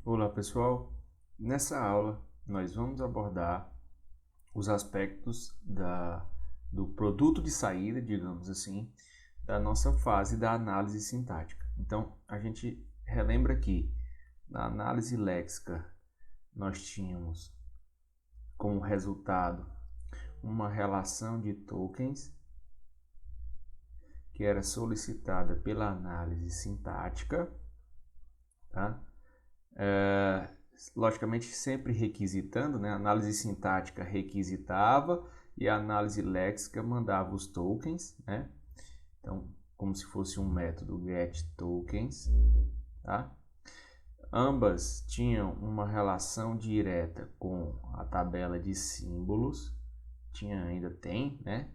Olá pessoal, nessa aula nós vamos abordar os aspectos do produto de saída, digamos assim, da nossa fase da análise sintática. Então a gente relembra que na análise léxica nós tínhamos como resultado uma relação de tokens que era solicitada pela análise sintática, tá? Logicamente sempre requisitando, né? A análise sintática requisitava e a análise léxica mandava os tokens, né? Então, como se fosse um método getTokens, tá? Ambas tinham uma relação direta com a tabela de símbolos, ainda tem, né?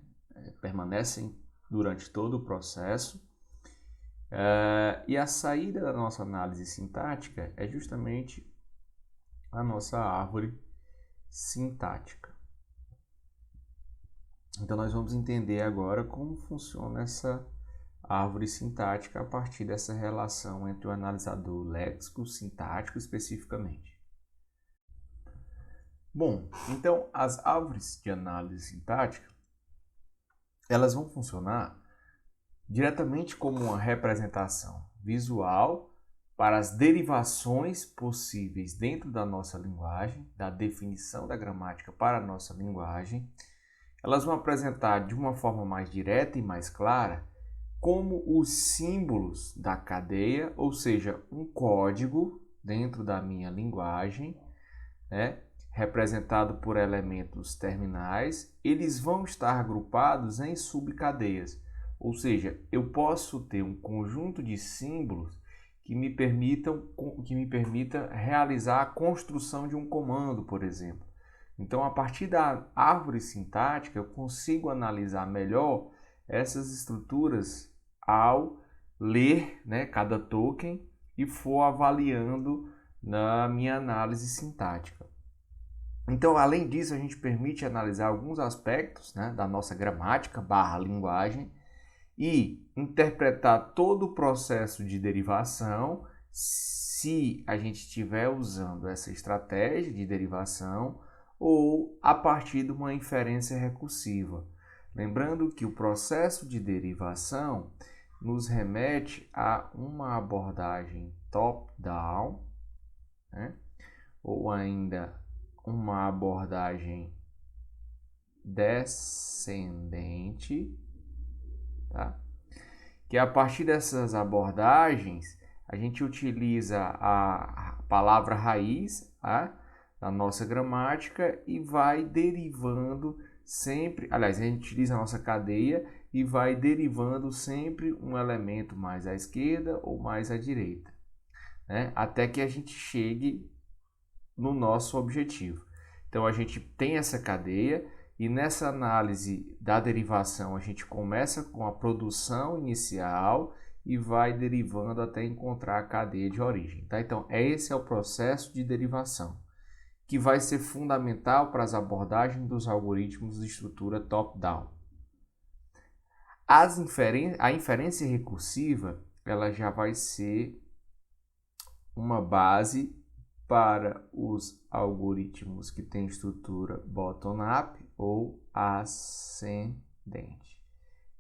Permanecem durante todo o processo. E a saída da nossa análise sintática é justamente a nossa árvore sintática. Então nós vamos entender agora como funciona essa árvore sintática a partir dessa relação entre o analisador léxico sintático especificamente. Bom, então as árvores de análise sintática elas vão funcionar diretamente como uma representação visual para as derivações possíveis dentro da nossa linguagem, da definição da gramática para a nossa linguagem. Elas vão apresentar de uma forma mais direta e mais clara como os símbolos da cadeia, ou seja, um código dentro da minha linguagem, né, representado por elementos terminais, eles vão estar agrupados em subcadeias. Ou seja, eu posso ter um conjunto de símbolos que me permita realizar a construção de um comando, por exemplo. Então, a partir da árvore sintática, eu consigo analisar melhor essas estruturas ao ler, né, cada token e for avaliando na minha análise sintática. Então, além disso, a gente permite analisar alguns aspectos, né, da nossa gramática / linguagem e interpretar todo o processo de derivação se a gente estiver usando essa estratégia de derivação ou a partir de uma inferência recursiva. Lembrando que o processo de derivação nos remete a uma abordagem top-down, né? Ou ainda uma abordagem descendente, tá? Que a partir dessas abordagens a gente utiliza a palavra raiz, tá, da nossa gramática e vai derivando sempre, aliás, a gente utiliza a nossa cadeia e vai derivando sempre um elemento mais à esquerda ou mais à direita, né, até que a gente chegue no nosso objetivo. Então a gente tem essa cadeia e nessa análise da derivação a gente começa com a produção inicial e vai derivando até encontrar a cadeia de origem. Tá? Então esse é o processo de derivação, que vai ser fundamental para as abordagens dos algoritmos de estrutura top-down. A inferência recursiva ela já vai ser uma base para os algoritmos que têm estrutura bottom-up ou ascendente.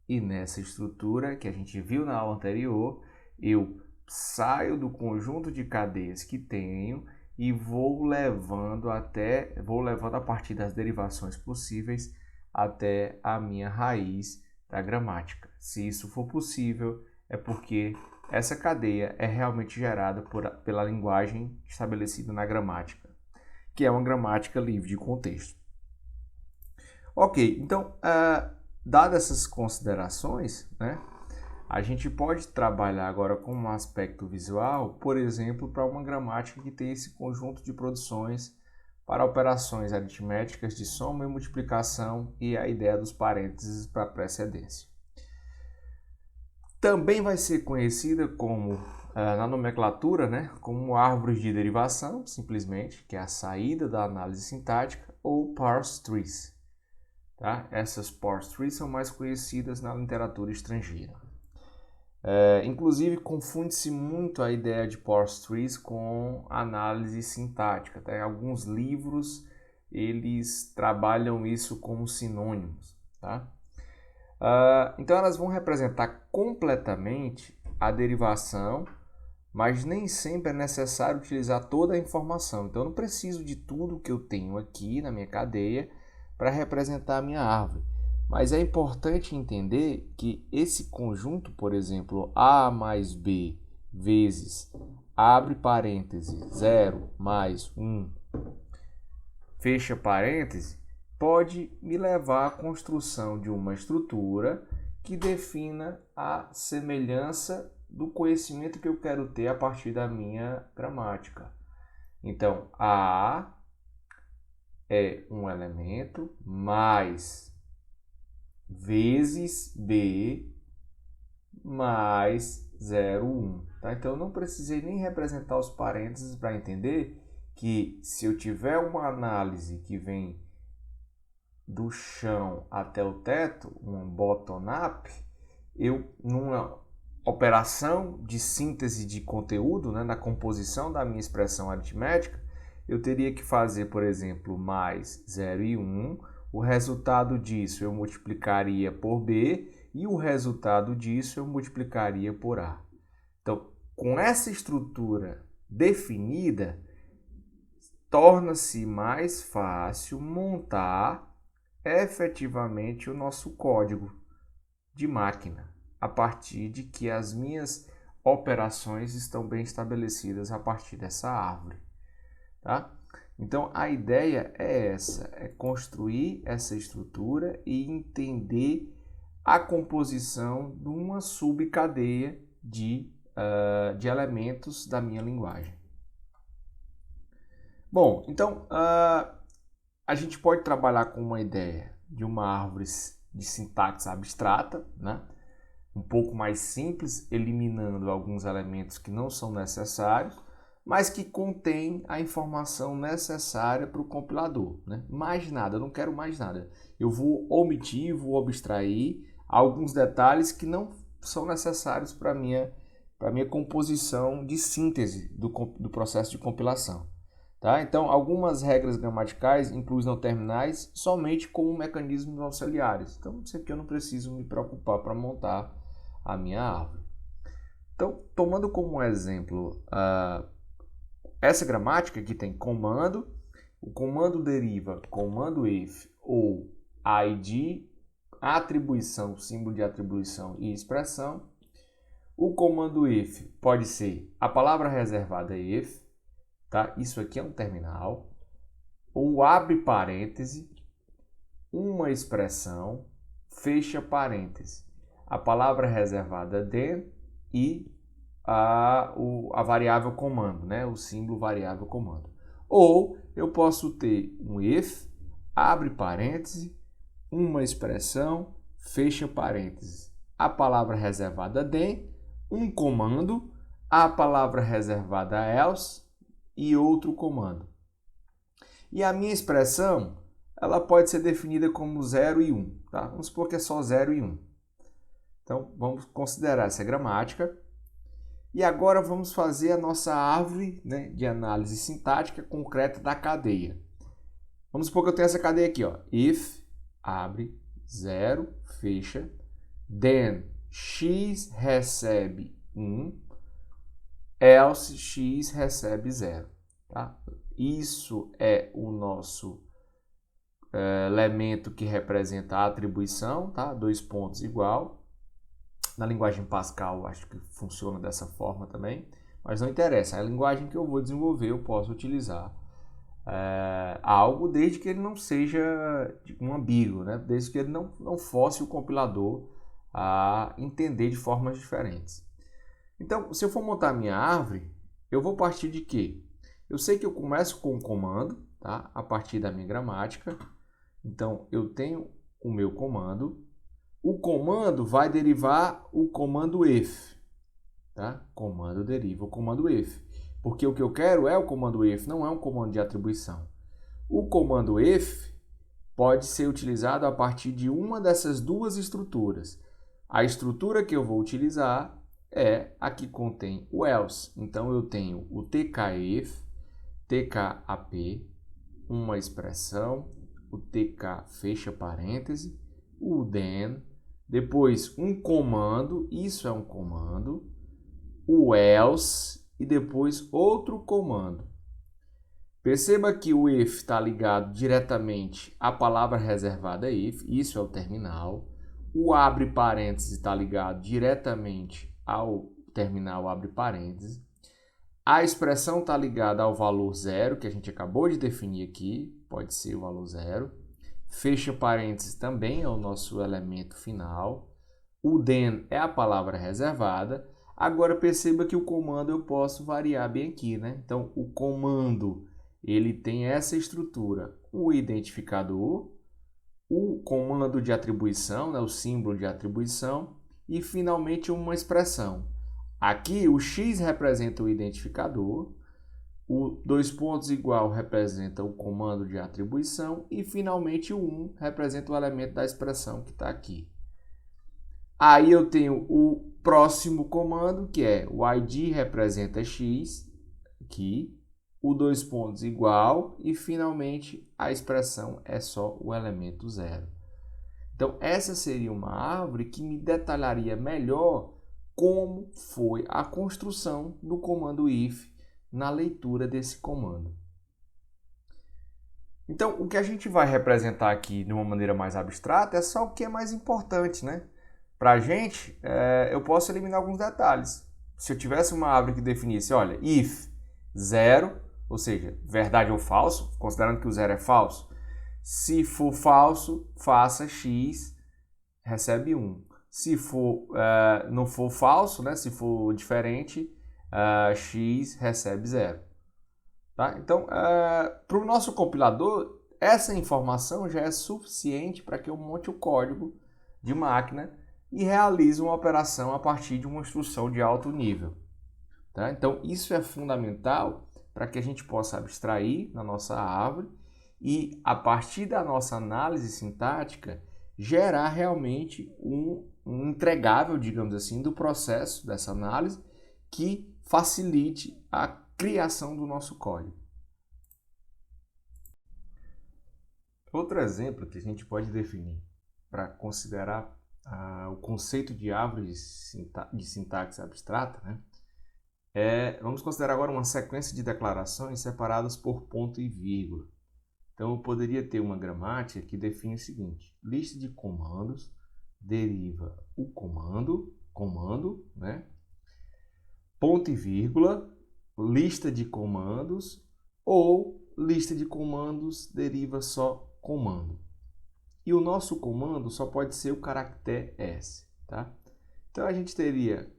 E nessa estrutura que a gente viu na aula anterior, eu saio do conjunto de cadeias que tenho e vou levando a partir das derivações possíveis até a minha raiz da gramática. Se isso for possível, é porque essa cadeia é realmente gerada pela linguagem estabelecida na gramática, que é uma gramática livre de contexto. Ok, então, dadas essas considerações, né, a gente pode trabalhar agora com um aspecto visual, por exemplo, para uma gramática que tem esse conjunto de produções para operações aritméticas de soma e multiplicação e a ideia dos parênteses para precedência. Também vai ser conhecida como, na nomenclatura, né, como árvores de derivação, simplesmente, que é a saída da análise sintática, ou parse trees. Tá? Essas parse trees são mais conhecidas na literatura estrangeira. Inclusive, confunde-se muito a ideia de parse trees com análise sintática. Tá? Em alguns livros, eles trabalham isso como sinônimos. Tá? Então, elas vão representar completamente a derivação, mas nem sempre é necessário utilizar toda a informação. Então, eu não preciso de tudo que eu tenho aqui na minha cadeia para representar a minha árvore. Mas é importante entender que esse conjunto, por exemplo, A mais B vezes, abre parêntese, 0 mais 1, fecha parêntese, pode me levar à construção de uma estrutura que defina a semelhança do conhecimento que eu quero ter a partir da minha gramática. Então, A é um elemento mais vezes B mais 0, 1. Tá? Então, eu não precisei nem representar os parênteses para entender que se eu tiver uma análise que vem do chão até o teto, um bottom-up, eu, numa operação de síntese de conteúdo, né, na composição da minha expressão aritmética, eu teria que fazer, por exemplo, mais 0 e 1. O resultado disso eu multiplicaria por B e o resultado disso eu multiplicaria por A. Então, com essa estrutura definida, torna-se mais fácil montar efetivamente o nosso código de máquina, a partir de que as minhas operações estão bem estabelecidas a partir dessa árvore. Tá? Então, a ideia é essa, é construir essa estrutura e entender a composição de uma subcadeia de elementos da minha linguagem. Bom, então, a gente pode trabalhar com uma ideia de uma árvore de sintaxe abstrata, né? Um pouco mais simples, eliminando alguns elementos que não são necessários, mas que contém a informação necessária para o compilador. Né? Mais nada, eu não quero mais nada. Eu vou omitir, vou abstrair alguns detalhes que não são necessários para a minha composição de síntese do processo de compilação. Tá? Então, algumas regras gramaticais incluem não terminais somente como mecanismos auxiliares. Então, isso aqui eu não preciso me preocupar para montar a minha árvore. Então, tomando como exemplo essa gramática que tem comando, o comando deriva comando if ou id, atribuição, símbolo de atribuição e expressão. O comando if pode ser a palavra reservada if, tá? Isso aqui é um terminal, ou abre parêntese, uma expressão, fecha parêntese, a palavra reservada then e a variável comando, né? O símbolo variável comando. Ou eu posso ter um if, abre parêntese, uma expressão, fecha parêntese, a palavra reservada then, um comando, a palavra reservada else e outro comando. E a minha expressão, ela pode ser definida como 0 e 1. Tá? Vamos supor que é só 0 e 1. Então, vamos considerar essa gramática. E agora vamos fazer a nossa árvore, né, de análise sintática concreta da cadeia. Vamos supor que eu tenho essa cadeia aqui. Ó. If, abre, 0, fecha. Then, x recebe 1. Else, x recebe 0. Tá? Isso é o nosso elemento que representa a atribuição, tá? 2 pontos igual. Na linguagem Pascal, acho que funciona dessa forma também, mas não interessa. A linguagem que eu vou desenvolver, eu posso utilizar algo desde que ele não seja um ambíguo, né? Desde que ele não force o compilador a entender de formas diferentes. Então, se eu for montar a minha árvore, eu vou partir de quê? Eu sei que eu começo com um comando, tá? A partir da minha gramática. Então, eu tenho o meu comando. O comando vai derivar o comando if. Tá? Comando deriva o comando if. Porque o que eu quero é o comando if, não é um comando de atribuição. O comando if pode ser utilizado a partir de uma dessas duas estruturas. A estrutura que eu vou utilizar é a que contém o else. Então, eu tenho o tkif, tkap, uma expressão, o tk fecha parêntese, o then, depois um comando, isso é um comando, o else e depois outro comando. Perceba que o if está ligado diretamente à palavra reservada if, isso é o terminal. O abre parênteses está ligado diretamente ao terminal abre parênteses. A expressão está ligada ao valor zero, que a gente acabou de definir aqui, pode ser o valor zero. Fecha parênteses também é o nosso elemento final. O then é a palavra reservada. Agora perceba que o comando eu posso variar bem aqui, né? Então, o comando ele tem essa estrutura, o identificador, o comando de atribuição, né, o símbolo de atribuição, e finalmente uma expressão. Aqui o X representa o identificador, o dois pontos igual representa o comando de atribuição e finalmente o 1 representa o elemento da expressão que está aqui. Aí eu tenho o próximo comando, que é o ID representa X, aqui, o dois pontos igual e finalmente a expressão é só o elemento zero. Então essa seria uma árvore que me detalharia melhor como foi a construção do comando if na leitura desse comando. Então o que a gente vai representar aqui de uma maneira mais abstrata é só o que é mais importante, né? Para a gente, eu posso eliminar alguns detalhes. Se eu tivesse uma árvore que definisse, olha, if 0, ou seja, verdade ou falso, considerando que o 0 é falso. Se for falso, faça x, recebe 1. Se for, não for falso, né? Se for diferente, x recebe 0. Tá? Então, para o nosso compilador, essa informação já é suficiente para que eu monte o código de máquina e realize uma operação a partir de uma instrução de alto nível. Tá? Então, isso é fundamental para que a gente possa abstrair na nossa árvore e, a partir da nossa análise sintática, gerar realmente um entregável, digamos assim, do processo dessa análise que facilite a criação do nosso código. Outro exemplo que a gente pode definir para considerar o conceito de árvore de sintaxe abstrata, né? Vamos considerar agora uma sequência de declarações separadas por ponto e vírgula. Então, eu poderia ter uma gramática que define o seguinte: lista de comandos deriva o comando, né? Ponto e vírgula, lista de comandos, ou lista de comandos deriva só comando. E o nosso comando só pode ser o caractere S, tá? Então, a gente teria,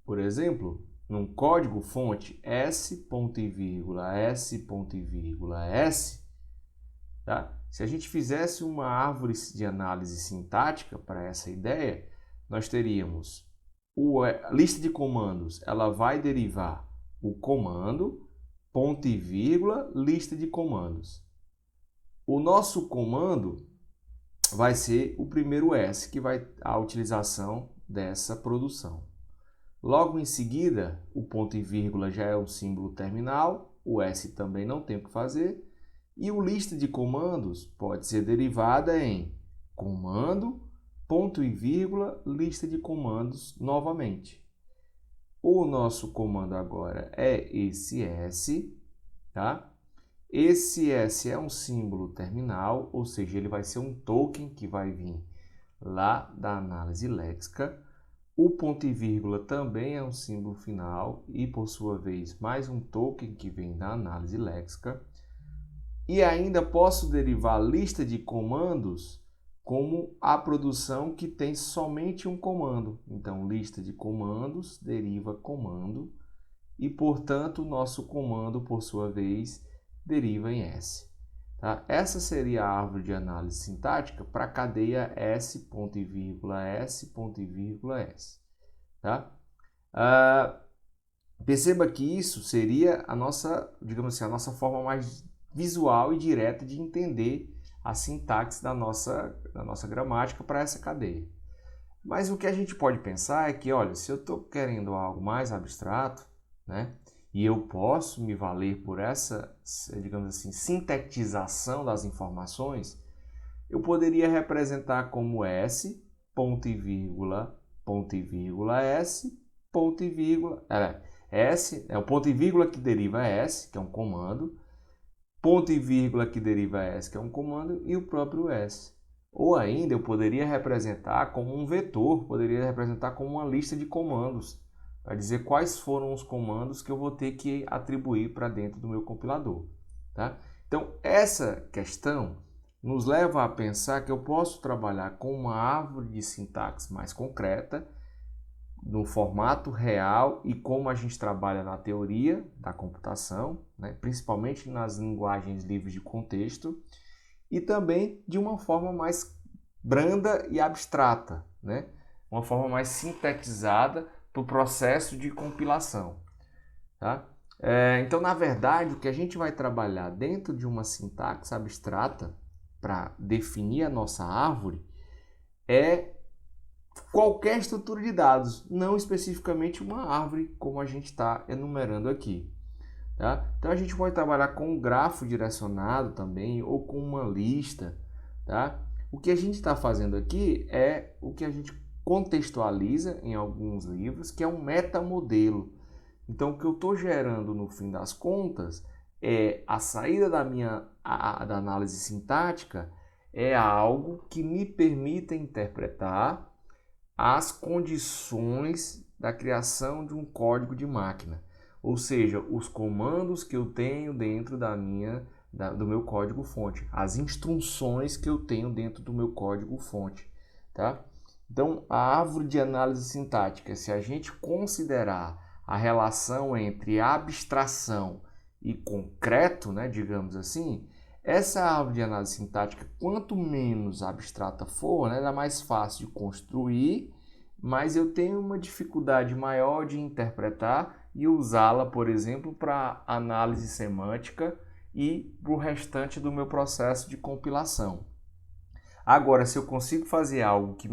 por exemplo, num código fonte S, ponto e vírgula, S, ponto e vírgula, S, tá? Se a gente fizesse uma árvore de análise sintática para essa ideia, nós teríamos a lista de comandos, ela vai derivar o comando, ponto e vírgula, lista de comandos. O nosso comando vai ser o primeiro S, que vai a utilização dessa produção. Logo em seguida, o ponto e vírgula já é o símbolo terminal, o S também não tem o que fazer, e o lista de comandos pode ser derivada em comando, ponto e vírgula, lista de comandos novamente. O nosso comando agora é esse S, tá? Esse S é um símbolo terminal, ou seja, ele vai ser um token que vai vir lá da análise léxica. O ponto e vírgula também é um símbolo final e, por sua vez, mais um token que vem da análise léxica. E ainda posso derivar a lista de comandos como a produção que tem somente um comando. Então, lista de comandos deriva comando e, portanto, o nosso comando, por sua vez, deriva em S. Tá? Essa seria a árvore de análise sintática para a cadeia S, ponto e vírgula, S, ponto e vírgula, S. Tá? Perceba que isso seria a nossa, digamos assim, a nossa forma mais visual e direta de entender a sintaxe da nossa gramática para essa cadeia. Mas o que a gente pode pensar é que, olha, se eu estou querendo algo mais abstrato, né, e eu posso me valer por essa, digamos assim, sintetização das informações, eu poderia representar como S, ponto e vírgula S, ponto e vírgula, S é o ponto e vírgula que deriva S, que é um comando, ponto e vírgula que deriva S, que é um comando, e o próprio S. Ou ainda eu poderia representar como um vetor, poderia representar como uma lista de comandos, para dizer quais foram os comandos que eu vou ter que atribuir para dentro do meu compilador. Tá? Então, essa questão nos leva a pensar que eu posso trabalhar com uma árvore de sintaxe mais concreta, no formato real e como a gente trabalha na teoria da computação, né? Principalmente nas linguagens livres de contexto, e também de uma forma mais branda e abstrata, né? Uma forma mais sintetizada para o processo de compilação. Tá? Então, na verdade, o que a gente vai trabalhar dentro de uma sintaxe abstrata para definir a nossa árvore é qualquer estrutura de dados, não especificamente uma árvore, como a gente está enumerando aqui. Tá? Então a gente pode trabalhar com um grafo direcionado também, ou com uma lista. Tá? O que a gente está fazendo aqui é o que a gente contextualiza em alguns livros, que é um metamodelo. Então o que eu estou gerando no fim das contas é a saída da minha da análise sintática, é algo que me permita interpretar as condições da criação de um código de máquina, ou seja, os comandos que eu tenho dentro do meu código fonte, as instruções que eu tenho dentro do meu código fonte, tá? Então, a árvore de análise sintática, se a gente considerar a relação entre abstração e concreto, né, digamos assim, essa árvore de análise sintática, quanto menos abstrata for, né, ela é mais fácil de construir, mas eu tenho uma dificuldade maior de interpretar e usá-la, por exemplo, para análise semântica e para o restante do meu processo de compilação. Agora, se eu consigo fazer algo que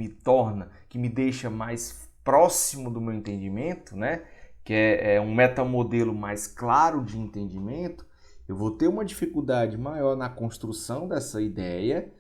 me deixa mais próximo do meu entendimento, né, que é um metamodelo mais claro de entendimento, eu vou ter uma dificuldade maior na construção dessa ideia,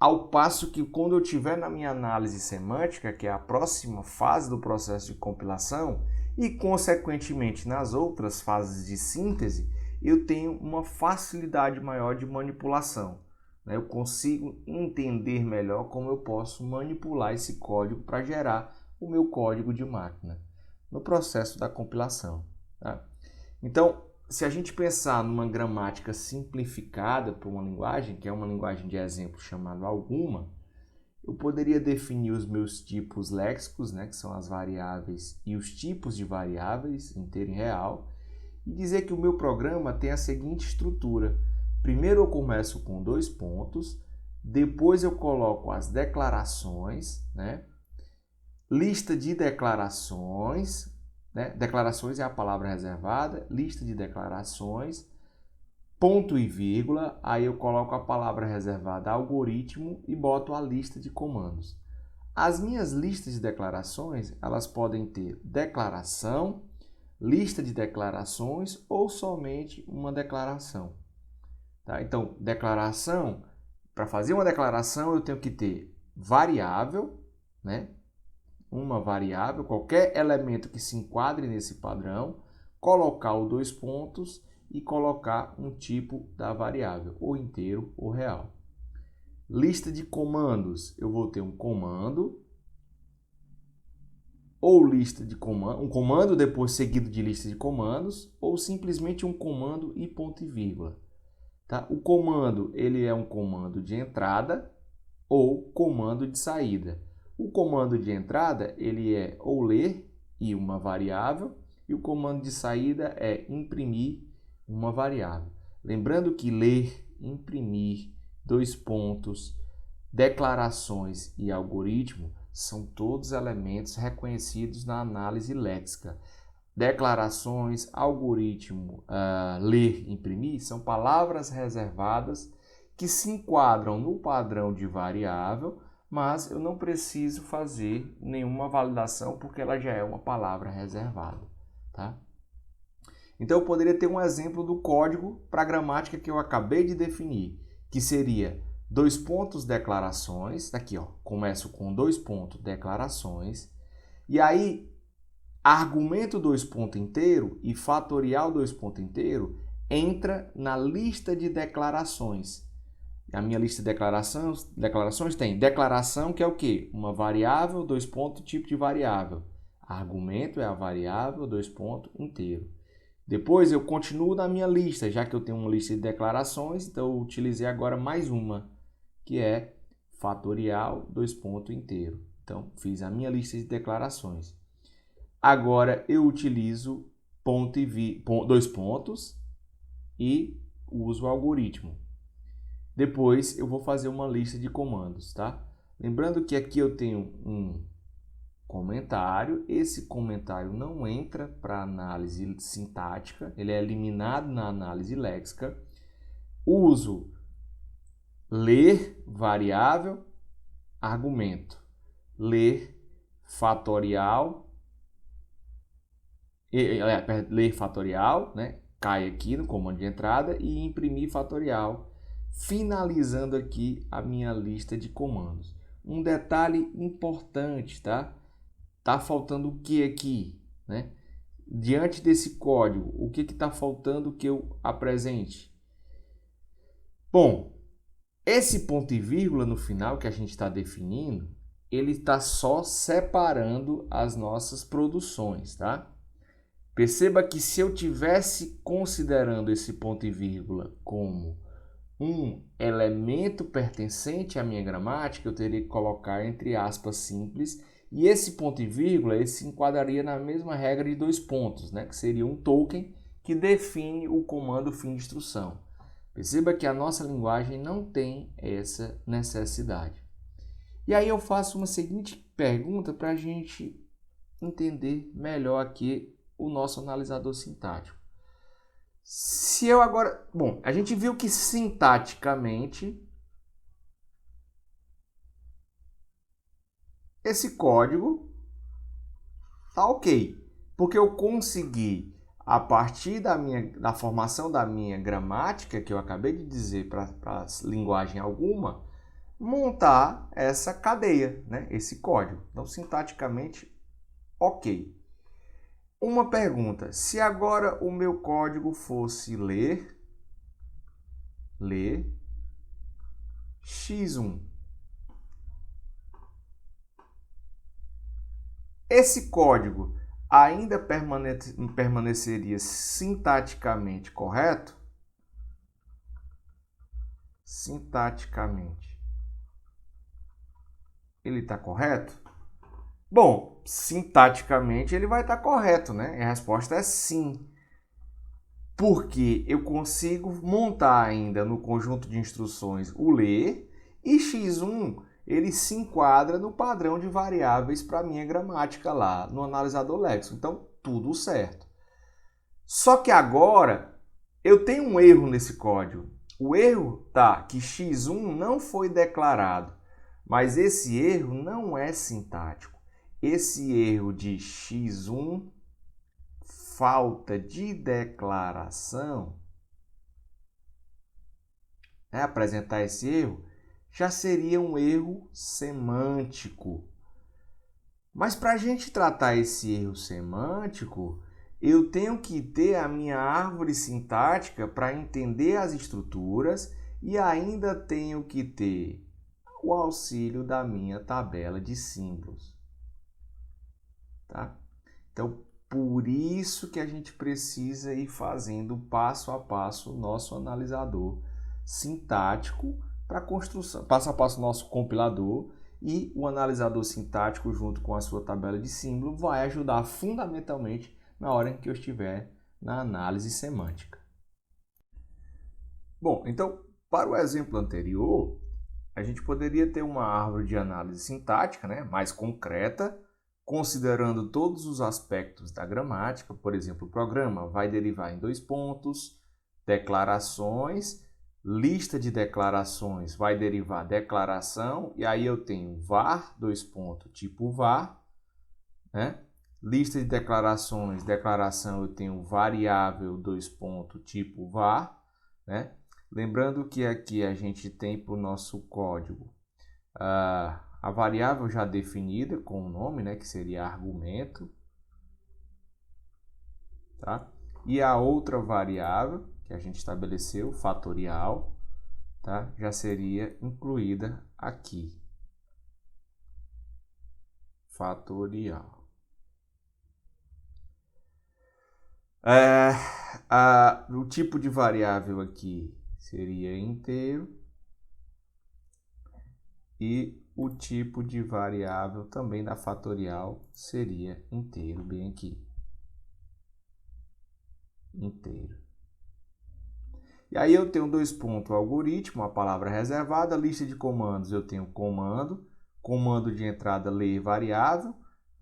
ao passo que quando eu estiver na minha análise semântica, que é a próxima fase do processo de compilação, e consequentemente nas outras fases de síntese, eu tenho uma facilidade maior de manipulação. Eu consigo entender melhor como eu posso manipular esse código para gerar o meu código de máquina no processo da compilação. Tá? Então, se a gente pensar numa gramática simplificada para uma linguagem, que é uma linguagem de exemplo chamada alguma, eu poderia definir os meus tipos léxicos, né, que são as variáveis, e os tipos de variáveis inteiro e real, e dizer que o meu programa tem a seguinte estrutura. Primeiro eu começo com 2 pontos, depois eu coloco as declarações, né? Lista de declarações, né? Declarações é a palavra reservada, lista de declarações, ponto e vírgula, aí eu coloco a palavra reservada algoritmo e boto a lista de comandos. As minhas listas de declarações, elas podem ter declaração, lista de declarações ou somente uma declaração. Tá? Então, declaração, para fazer uma declaração eu tenho que ter variável, né? Uma variável, qualquer elemento que se enquadre nesse padrão, colocar os 2 pontos e colocar um tipo da variável, ou inteiro ou real. Lista de comandos, eu vou ter um comando, ou lista de comando, um comando depois seguido de lista de comandos, ou simplesmente um comando e ponto e vírgula. Tá? O comando, ele é um comando de entrada ou comando de saída. O comando de entrada, ele é ou ler e uma variável, e o comando de saída é imprimir uma variável. Lembrando que ler, imprimir, 2 pontos, declarações e algoritmo são todos elementos reconhecidos na análise léxica. Declarações, algoritmo, ler, imprimir são palavras reservadas que se enquadram no padrão de variável, mas eu não preciso fazer nenhuma validação porque ela já é uma palavra reservada, tá? Então eu poderia ter um exemplo do código para a gramática que eu acabei de definir, que seria dois pontos declarações, aqui ó, começo com dois pontos declarações, e aí argumento dois pontos inteiro e fatorial dois pontos inteiro entra na lista de declarações. A minha lista de declarações tem declaração, que é o quê? Uma variável, dois pontos, tipo de variável. Argumento é a variável, dois pontos, inteiro. Depois eu continuo na minha lista, já que eu tenho uma lista de declarações, então eu utilizei agora mais uma, que é fatorial, dois pontos, inteiro. Então, fiz a minha lista de declarações. Agora eu utilizo ponto e dois pontos e uso o algoritmo. Depois eu vou fazer uma lista de comandos, tá? Lembrando que aqui eu tenho um comentário, esse comentário não entra para análise sintática, ele é eliminado na análise léxica. Uso ler variável, argumento, ler fatorial, ler fatorial, né? Cai aqui no comando de entrada e imprimir fatorial, finalizando aqui a minha lista de comandos. Um detalhe importante, tá? Tá faltando o que aqui, né? Diante desse código, o que está faltando que eu apresente? Bom, esse ponto e vírgula no final que a gente está definindo, ele está só separando as nossas produções, tá? Perceba que se eu tivesse considerando esse ponto e vírgula como um elemento pertencente à minha gramática, eu teria que colocar entre aspas simples, e esse ponto e vírgula ele se enquadraria na mesma regra de dois pontos, né? Que seria um token que define o comando fim de instrução. Perceba que a nossa linguagem não tem essa necessidade. E aí eu faço uma seguinte pergunta para a gente entender melhor aqui o nosso analisador sintático. Se eu agora... Bom, a gente viu que sintaticamente esse código tá ok, porque eu consegui, a partir da formação da minha gramática, que eu acabei de dizer para linguagem alguma, montar essa cadeia, né? Esse código. Então, sintaticamente, ok. Uma pergunta, se agora o meu código fosse ler x1, esse código ainda permaneceria sintaticamente correto? Sintaticamente, ele está correto? Bom, sintaticamente ele vai estar correto, né? E a resposta é sim. Porque eu consigo montar ainda no conjunto de instruções o ler e x1 ele se enquadra no padrão de variáveis para a minha gramática lá no analisador léxico. Então, tudo certo. Só que agora eu tenho um erro nesse código. O erro tá que x1 não foi declarado, mas esse erro não é sintático. Esse erro de x1, falta de declaração, apresentar esse erro, já seria um erro semântico. Mas para a gente tratar esse erro semântico, eu tenho que ter a minha árvore sintática para entender as estruturas e ainda tenho que ter o auxílio da minha tabela de símbolos. Tá? Então, por isso que a gente precisa ir fazendo passo a passo o nosso analisador sintático para construção, passo a passo o nosso compilador, e o analisador sintático junto com a sua tabela de símbolo vai ajudar fundamentalmente na hora em que eu estiver na análise semântica. Bom, então, para o exemplo anterior, a gente poderia ter uma árvore de análise sintática, né, mais concreta, considerando todos os aspectos da gramática. Por exemplo, o programa vai derivar em dois pontos, declarações, lista de declarações vai derivar declaração, e aí eu tenho var, tipo var, né? Lista de declarações, declaração, eu tenho variável, tipo var, né? Lembrando que aqui a gente tem para o nosso código a variável já definida com o nome, né? Que seria argumento, tá? E a outra variável que a gente estabeleceu, fatorial, tá? Já seria incluída aqui. Fatorial. O tipo de variável aqui seria inteiro e o tipo de variável também da fatorial seria inteiro, bem aqui. Inteiro. E aí eu tenho dois pontos, algoritmo, a palavra reservada, lista de comandos, eu tenho comando de entrada ler variável.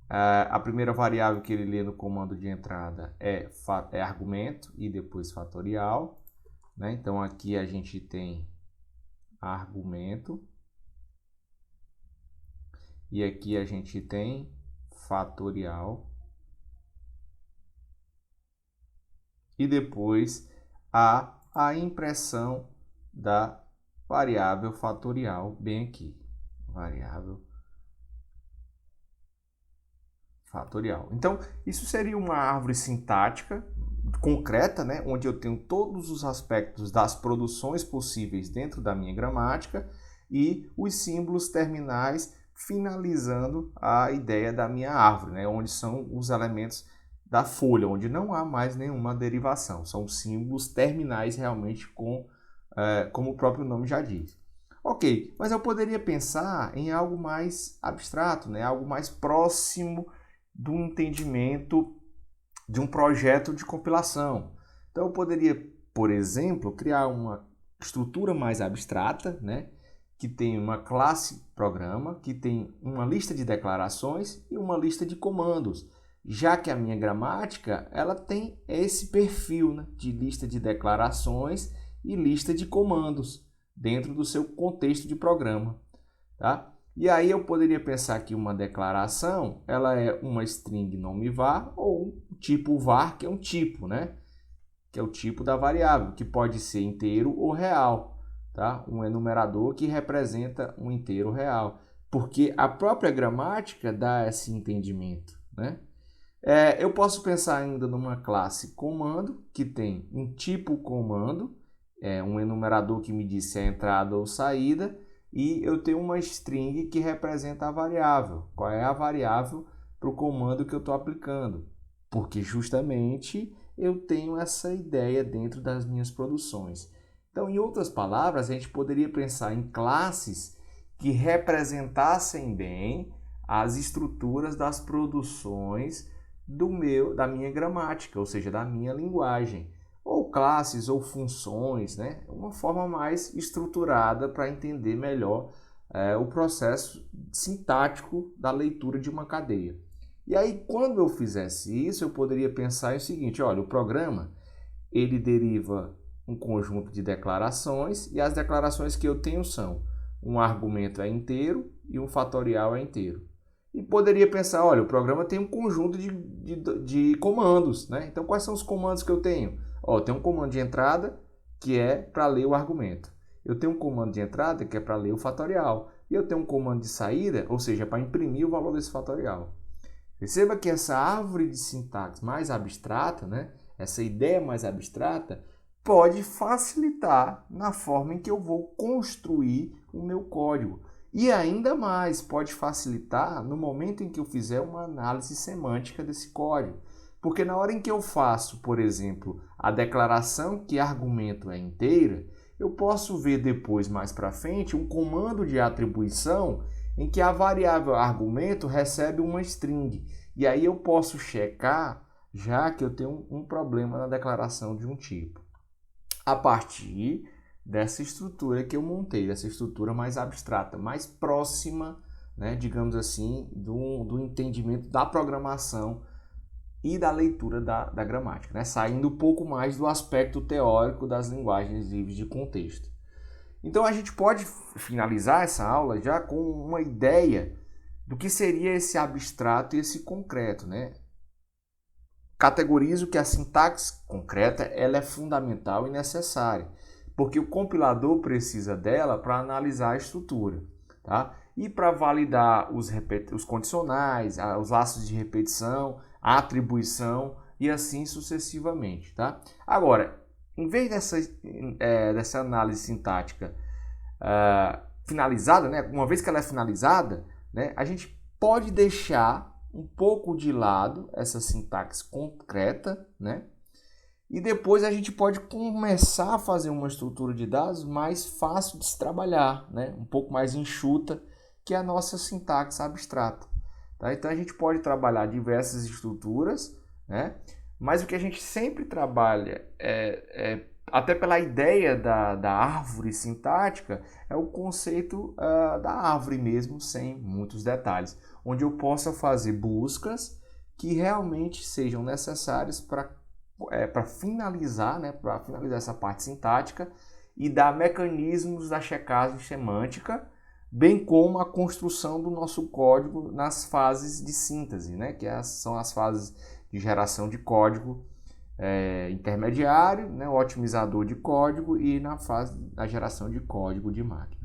A primeira variável que ele lê no comando de entrada é argumento e depois fatorial, né? Então aqui a gente tem argumento e aqui a gente tem fatorial e depois a impressão da variável fatorial bem aqui, variável fatorial. Então, isso seria uma árvore sintática concreta, né, onde eu tenho todos os aspectos das produções possíveis dentro da minha gramática e os símbolos terminais finalizando a ideia da minha árvore, né, onde são os elementos da folha, onde não há mais nenhuma derivação. São símbolos terminais realmente como o próprio nome já diz. Ok, mas eu poderia pensar em algo mais abstrato, né, algo mais próximo do entendimento de um projeto de compilação. Então eu poderia, por exemplo, criar uma estrutura mais abstrata, né, que tem uma classe programa, que tem uma lista de declarações e uma lista de comandos, já que a minha gramática ela tem esse perfil, né, de lista de declarações e lista de comandos dentro do seu contexto de programa, tá? E aí eu poderia pensar que uma declaração, ela é uma string nome var ou um tipo var, que é um tipo, né? Que é o tipo da variável, que pode ser inteiro ou real, tá? Um enumerador que representa um inteiro real, porque a própria gramática dá esse entendimento, né? Eu posso pensar ainda numa classe comando, que tem um tipo comando, um enumerador que me diz se é entrada ou saída, e eu tenho uma string que representa a variável. Qual é a variável para o comando que eu estou aplicando? Porque justamente eu tenho essa ideia dentro das minhas produções. Então, em outras palavras, a gente poderia pensar em classes que representassem bem as estruturas das produções da minha gramática, ou seja, da minha linguagem. Ou classes ou funções, né? Uma forma mais estruturada para entender melhor o processo sintático da leitura de uma cadeia. E aí, quando eu fizesse isso, eu poderia pensar o seguinte, olha, o programa, ele deriva um conjunto de declarações e as declarações que eu tenho são um argumento é inteiro e um fatorial é inteiro. E poderia pensar, olha, o programa tem um conjunto de comandos, né? Então, quais são os comandos que eu tenho? Tem um comando de entrada que é para ler o argumento. Eu tenho um comando de entrada que é para ler o fatorial. E eu tenho um comando de saída, ou seja, para imprimir o valor desse fatorial. Perceba que essa árvore de sintaxe mais abstrata, né? Essa ideia mais abstrata, pode facilitar na forma em que eu vou construir o meu código. E ainda mais, pode facilitar no momento em que eu fizer uma análise semântica desse código. Porque na hora em que eu faço, por exemplo, a declaração que argumento é inteira, eu posso ver depois, mais para frente, um comando de atribuição em que a variável argumento recebe uma string. E aí eu posso checar, já que eu tenho um problema na declaração de um tipo. A partir dessa estrutura que eu montei, dessa estrutura mais abstrata, mais próxima, né, digamos assim, do entendimento da programação e da leitura da gramática, né? Saindo um pouco mais do aspecto teórico das linguagens livres de contexto. Então a gente pode finalizar essa aula já com uma ideia do que seria esse abstrato e esse concreto, né? Categorizo que a sintaxe concreta ela é fundamental e necessária, porque o compilador precisa dela para analisar a estrutura, tá? E para validar os condicionais, os laços de repetição, a atribuição e assim sucessivamente, tá? Agora, em vez dessa análise sintática finalizada, né? Uma vez que ela é finalizada, né? A gente pode deixar um pouco de lado essa sintaxe concreta, né? E depois a gente pode começar a fazer uma estrutura de dados mais fácil de se trabalhar, né? Um pouco mais enxuta que a nossa sintaxe abstrata. Tá? Então a gente pode trabalhar diversas estruturas, né? Mas o que a gente sempre trabalha até pela ideia da árvore sintática, é o conceito da árvore mesmo, sem muitos detalhes, onde eu possa fazer buscas que realmente sejam necessárias para finalizar, né, para finalizar essa parte sintática e dar mecanismos da checagem semântica, bem como a construção do nosso código nas fases de síntese, né, que são as fases de geração de código intermediário, né, o otimizador de código e na fase da geração de código de máquina.